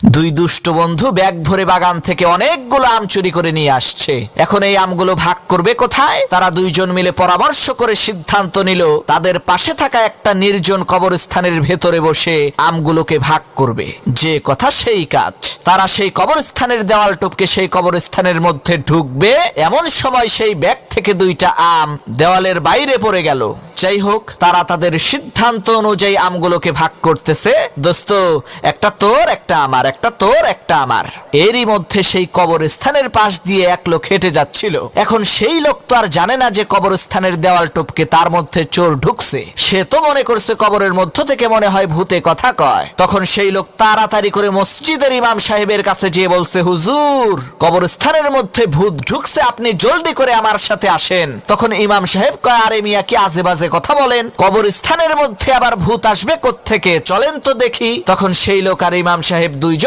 দুই দুষ্ট বন্ধু ব্যাগ ভরে বাগান থেকে অনেকগুলো আম চুরি করে নিয়ে আসছে। এখন এই আমগুলো ভাগ করবে কোথায়? তারা দুইজন মিলে পরামর্শ করে সিদ্ধান্ত নিল তাদের পাশে থাকা একটা নির্জন কবরস্থানের ভেতরে বসে আমগুলোকে ভাগ করবে। যে কথা সেই কাজ। তারা সেই কবরস্থানের দেওয়াল টপকে সেই কবরস্থানের মধ্যে ঢুকবে, এমন সময় সেই ব্যাগ থেকে দুইটা আম দেওয়ালের বাইরে পড়ে গেল। যাই হোক, তারা তাদের সিদ্ধান্ত অনুযায়ী আমগুলোকে ভাগ করতেছে। দোস্ত, একটা তোর একটা আমার, একটা তোর একটা আমার। এরই মধ্যে সেই কবরস্থানের পাশ দিয়ে এক লোক হেঁটে যাচ্ছিল। এখন সেই লোক তো আর জানে না যে কবরস্থানের দেওয়াল টপকে তার মধ্যে চোর ঢুকছে। সে তো মনে করছে কবরের মধ্য থেকে মনে হয় ভূতে কথা কয়। তখন সেই লোক তাড়াতাড়ি করে মসজিদের ইমাম সাহেবের কাছে যেয়ে বলছে, হুজুর, কবরস্থানের মধ্যে ভূত ঢুকছে, আপনি জলদি করে আমার সাথে আসেন। তখন ইমাম সাহেব কয়, আরে মিয়া, কি আজে বাজে কথা বলেন, কবরস্থানের মধ্যে আবার ভূত আসবে কোত্থেকে, চলেন তো দেখি। তখন সেই লোক আর ইমাম সাহেব দুইজন